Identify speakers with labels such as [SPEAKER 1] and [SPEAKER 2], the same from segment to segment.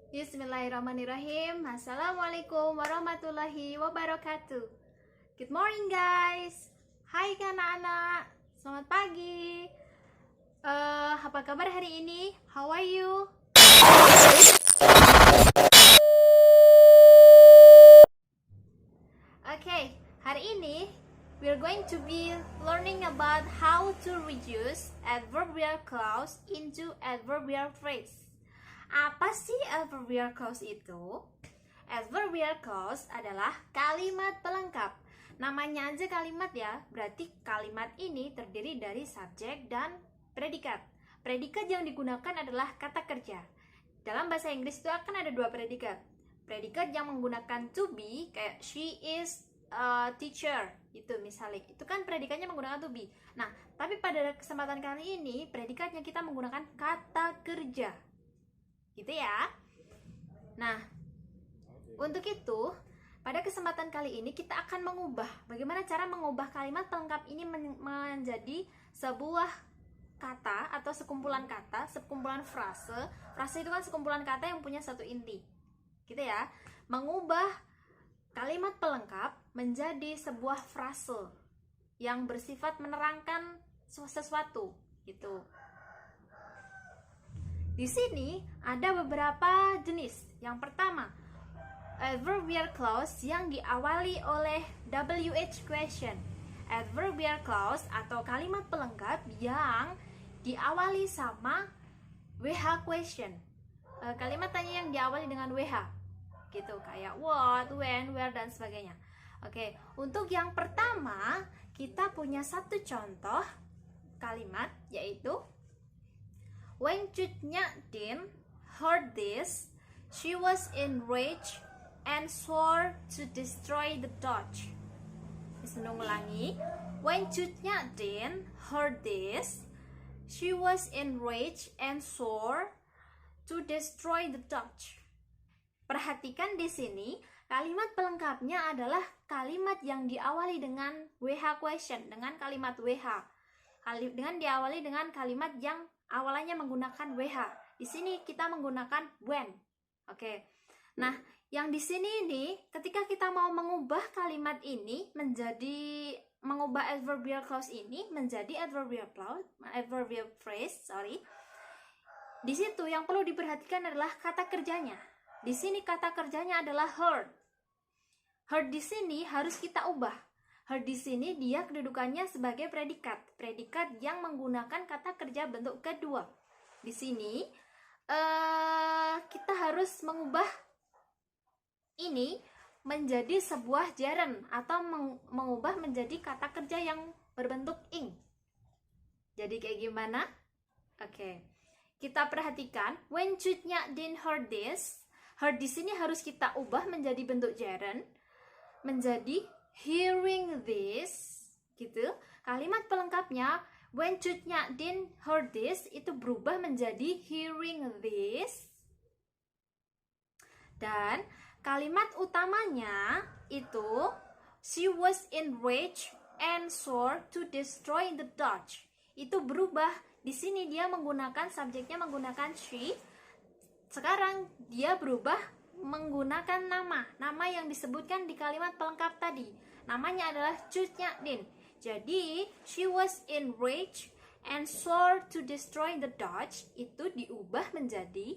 [SPEAKER 1] Bismillahirrahmanirrahim. Assalamualaikum warahmatullahi wabarakatuh. Good morning guys. Hai anak-anak. Selamat pagi. Apa kabar hari ini? How are you? Okay, hari ini we're going to be learning about how to reduce adverbial clause into adverbial phrase. Apa sih adverbial clause itu? Adverbial clause adalah kalimat pelengkap. Namanya aja kalimat ya, berarti kalimat ini terdiri dari subjek dan predikat. Predikat yang digunakan adalah kata kerja. Dalam bahasa Inggris itu akan ada dua predikat. Predikat yang menggunakan to be, kayak she is a teacher, itu misalnya. Itu kan predikatnya menggunakan to be. Nah, tapi pada kesempatan kali ini, predikatnya kita menggunakan kata kerja. Gitu ya. Nah, untuk itu pada kesempatan kali ini kita akan mengubah bagaimana cara mengubah kalimat pelengkap ini menjadi sebuah kata atau sekumpulan kata, sekumpulan frase. Frase itu kan sekumpulan kata yang punya satu inti. Gitu ya. Mengubah kalimat pelengkap menjadi sebuah frase yang bersifat menerangkan sesuatu gitu. Di sini ada beberapa jenis. Yang pertama, adverbial clause yang diawali oleh WH question. Adverbial clause atau kalimat pelengkap yang diawali sama WH question. Kalimat tanya yang diawali dengan WH. Gitu, kayak what, when, where, dan sebagainya. Oke, untuk yang pertama, kita punya satu contoh kalimat, yaitu when Cut Nyak Dien heard this, she was enraged and swore to destroy the Dutch. Senung ulangi. When Cut Nyak Dien heard this, she was enraged and swore to destroy the Dutch. Perhatikan di sini, kalimat pelengkapnya adalah kalimat yang diawali dengan WH question, dengan kalimat WH. Dengan diawali dengan kalimat yang awalannya menggunakan WH. Di sini kita menggunakan when. Oke. Nah, yang di sini ini ketika kita mau mengubah kalimat ini menjadi mengubah adverbial clause ini menjadi adverbial phrase, Di situ yang perlu diperhatikan adalah kata kerjanya. Di sini kata kerjanya adalah heard. Heard di sini harus kita ubah. Heard di sini dia kedudukannya sebagai predikat yang menggunakan kata kerja bentuk kedua. Di sini kita harus mengubah ini menjadi sebuah gerund atau mengubah menjadi kata kerja yang berbentuk ing. Jadi kayak gimana? Oke. Kita perhatikan when Cut Nyak Dien heard this. Heard di sini harus kita ubah menjadi bentuk gerund menjadi hearing this, gitu. Kalimat pelengkapnya when Cut Nyak Dien heard this itu berubah menjadi hearing this. Dan kalimat utamanya itu she was enraged and swore to destroy the Dutch. Itu berubah. Di sini dia menggunakan subjeknya menggunakan she. Sekarang dia berubah menggunakan nama yang disebutkan di kalimat pelengkap tadi. Namanya adalah Cut Nyak Dien. Jadi she was enraged and swore to destroy the Dutch itu diubah menjadi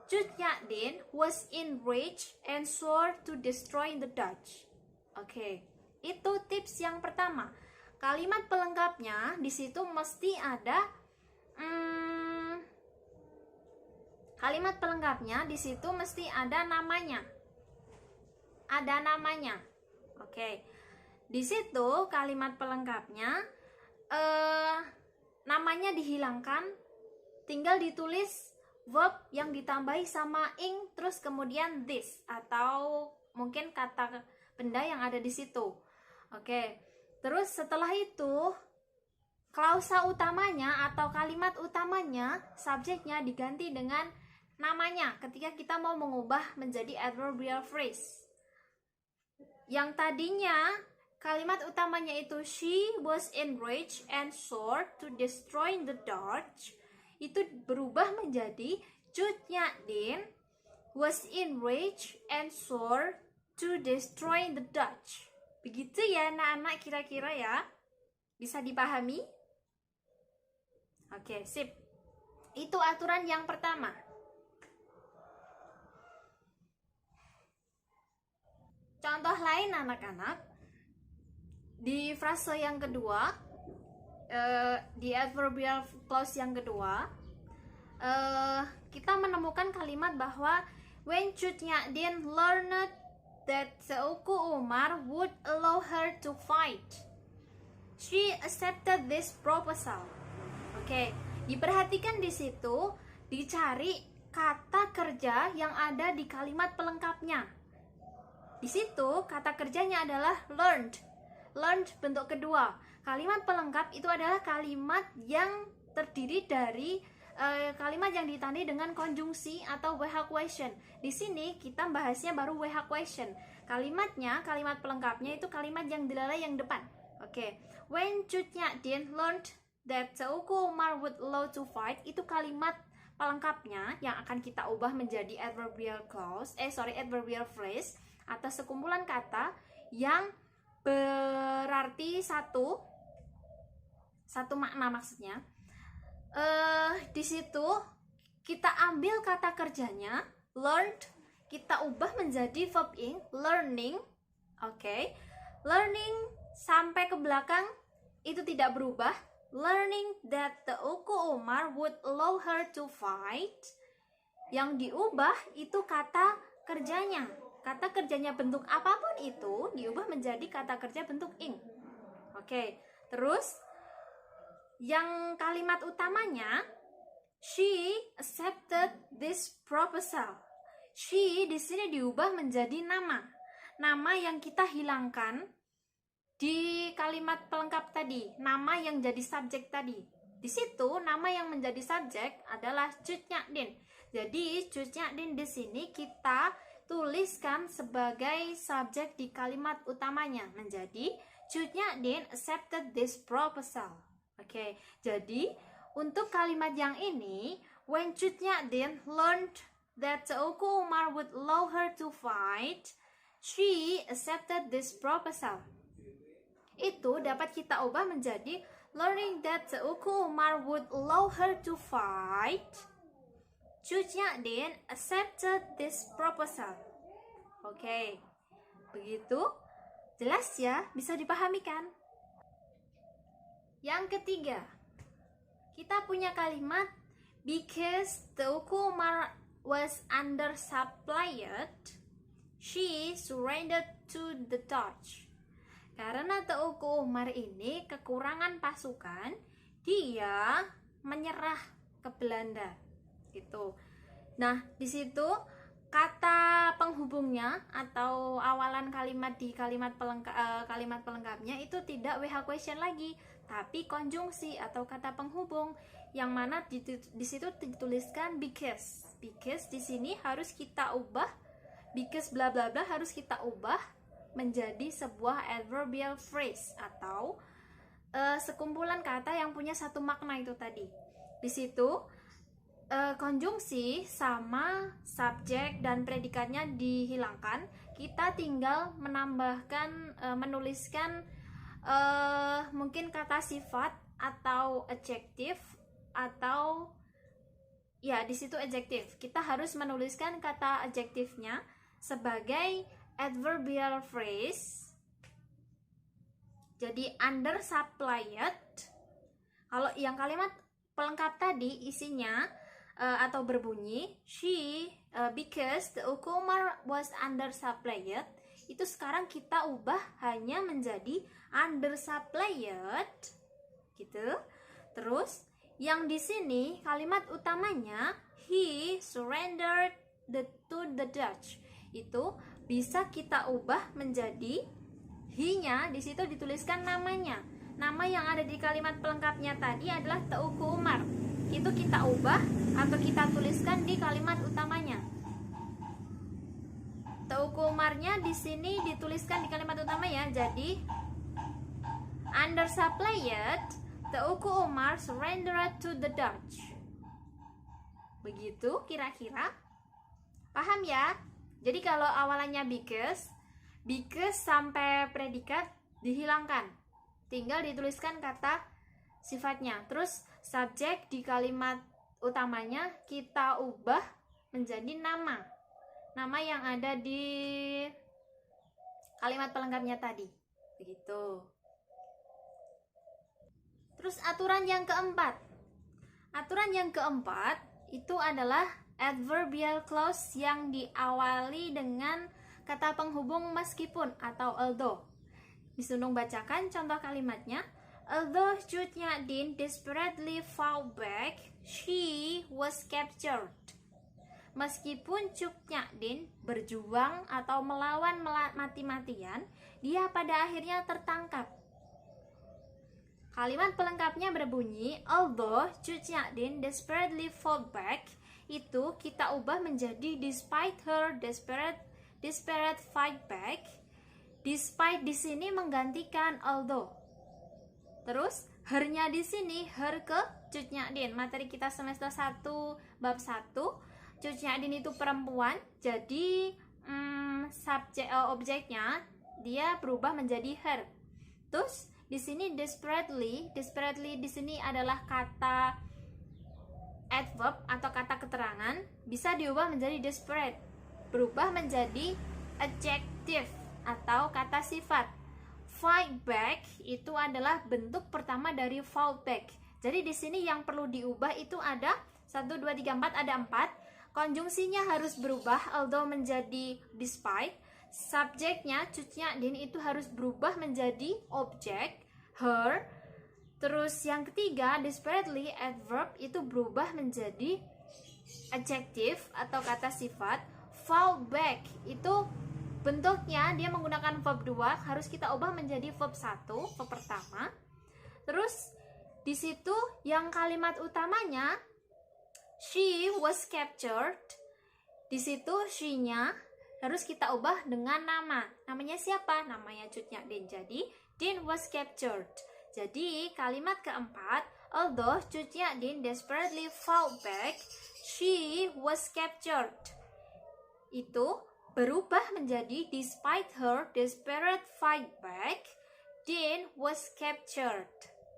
[SPEAKER 1] Cut Nyak Dien was enraged and swore to destroy the Dutch. Oke, itu tips yang pertama. Kalimat pelengkapnya di situ mesti ada kalimat pelengkapnya di situ mesti ada namanya. Ada namanya. Oke. Di situ kalimat pelengkapnya namanya dihilangkan, tinggal ditulis verb yang ditambahi sama ing terus kemudian this atau mungkin kata benda yang ada di situ. Oke. Terus setelah itu klausa utamanya atau kalimat utamanya, subjeknya diganti dengan namanya ketika kita mau mengubah menjadi adverbial phrase. Yang tadinya kalimat utamanya itu she was enraged and swore to destroy the Dutch, itu berubah menjadi Cut Nyak Dien was enraged and swore to destroy the Dutch. Begitu ya anak-anak kira-kira ya. Bisa dipahami? Oke, sip. Itu aturan yang pertama. Contoh lain anak-anak. Di frase yang kedua, di adverbial clause yang kedua, kita menemukan kalimat bahwa when Cut Nyak Dien learned that Teuku Umar would allow her to fight, she accepted this proposal. Oke, diperhatikan di situ, dicari kata kerja yang ada di kalimat pelengkapnya. Di situ kata kerjanya adalah learned. Learned bentuk kedua. Kalimat pelengkap itu adalah kalimat yang terdiri dari kalimat yang ditandai dengan konjungsi atau WH question. Di sini kita bahasnya baru WH question. Kalimatnya, kalimat pelengkapnya itu kalimat yang dilalai yang depan. Oke. When Cut Nyak Dien learned that Teuku Umar would allow to fight, itu kalimat pelengkapnya yang akan kita ubah menjadi adverbial clause, adverbial phrase atau sekumpulan kata yang berarti satu makna maksudnya. Di situ kita ambil kata kerjanya learned, kita ubah menjadi verb ing learning. Oke. Learning sampai ke belakang itu tidak berubah. Learning that Teuku Umar would allow her to fight. Yang diubah itu kata kerjanya. Kata kerjanya bentuk apapun itu diubah menjadi kata kerja bentuk ing. Oke. Terus yang kalimat utamanya, she accepted this proposal. She di sini diubah menjadi nama. Nama yang kita hilangkan di kalimat pelengkap tadi, nama yang jadi subjek tadi. Di situ nama yang menjadi subjek adalah Cut Nyak Dien. Jadi Cut Nyak Dien di sini kita tuliskan sebagai subjek di kalimat utamanya menjadi Cut Nyak Dien accepted this proposal. Oke, jadi untuk kalimat yang ini, when Cut Nyak Dien learned that Teuku Umar would allow her to fight, she accepted this proposal. Itu dapat kita ubah menjadi learning that Teuku Umar would allow her to fight, Cut Nyak Dien accepted this proposal. Oke, begitu jelas ya, bisa dipahami kan? Yang ketiga, kita punya kalimat because Teuku Umar was undersupplied, she surrendered to the Dutch. Karena Teuku Umar ini kekurangan pasukan, dia menyerah ke Belanda. Gitu. Nah, di situ kata penghubungnya atau awalan kalimat di kalimat pelengkapnya itu tidak WH question lagi, tapi konjungsi atau kata penghubung yang mana di situ dituliskan because. Because di sini harus kita ubah, because bla bla bla harus kita ubah menjadi sebuah adverbial phrase atau sekumpulan kata yang punya satu makna itu tadi. Di situ konjungsi sama subjek dan predikatnya dihilangkan, kita tinggal menambahkan menuliskan mungkin kata sifat atau adjektif atau ya di situ adjektif. Kita harus menuliskan kata adjektifnya sebagai adverbial phrase. Jadi undersupplied. Kalau yang kalimat pelengkap tadi isinya atau berbunyi she because Teuku Umar was undersupplied, itu sekarang kita ubah hanya menjadi undersupplied gitu. Terus yang di sini kalimat utamanya he surrendered to the Dutch, itu bisa kita ubah menjadi he-nya di situ dituliskan namanya. Nama yang ada di kalimat pelengkapnya tadi adalah Teuku Umar. Itu kita ubah atau kita tuliskan di kalimat utamanya. Teuku Umarnya di sini dituliskan di kalimat utama ya. Jadi undersupplied, Teuku Umar surrendered to the Dutch. Begitu kira-kira. Paham ya? Jadi kalau awalannya because sampai predikat dihilangkan. Tinggal dituliskan kata sifatnya. Terus subjek di kalimat utamanya kita ubah menjadi nama. Nama yang ada di kalimat pelengkapnya tadi. Begitu. Terus aturan yang keempat. Aturan yang keempat itu adalah adverbial clause yang diawali dengan kata penghubung meskipun atau although. Miss Nunung bacakan contoh kalimatnya. Although Cut Nyak Dien desperately fought back, she was captured. Meskipun Cut Nyak Dien berjuang atau melawan mati-matian, dia pada akhirnya tertangkap. Kalimat pelengkapnya berbunyi, although Cut Nyak Dien desperately fought back, itu kita ubah menjadi despite her desperate fight back. Despite di sini menggantikan although. Terus her-nya di sini her ke Cut Nyak Dien. Materi kita semester 1 bab 1. Cut Nyak Dien itu perempuan, jadi objeknya dia berubah menjadi her. Terus di sini desperately di sini adalah kata adverb atau kata keterangan, bisa diubah menjadi desperate, berubah menjadi adjective atau kata sifat. Fight back itu adalah bentuk pertama dari fall back. Jadi di sini yang perlu diubah itu ada 1, 2, 3, 4, ada 4. Konjungsinya harus berubah, although menjadi despite. Subjeknya Cut Nyak Dien itu harus berubah menjadi objek, her. Terus yang ketiga, desperately adverb itu berubah menjadi adjective atau kata sifat. Fall back itu bentuknya dia menggunakan verb 2, harus kita ubah menjadi verb 1, verb pertama. Terus di situ yang kalimat utamanya she was captured. Di situ she-nya harus kita ubah dengan nama. Namanya siapa? Namanya Cut Nyak Dien. Jadi Dien was captured. Jadi kalimat keempat, although Cut Nyak Dien desperately fought back, she was captured. Itu berubah menjadi despite her desperate fight back, Dien was captured.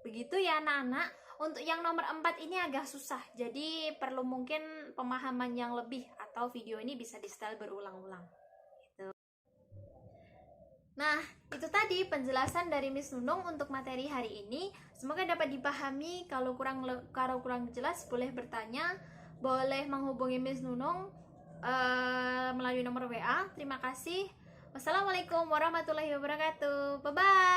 [SPEAKER 1] Begitu ya anak-anak. Untuk yang nomor 4 ini agak susah, jadi perlu mungkin pemahaman yang lebih atau video ini bisa di setel berulang-ulang gitu. Nah, itu tadi penjelasan dari Miss Nunung untuk materi hari ini. Semoga dapat dipahami. Kalau kurang jelas boleh bertanya, boleh menghubungi Miss Nunung melalui nomor WA. Terima kasih. Wassalamualaikum warahmatullahi wabarakatuh. Bye bye.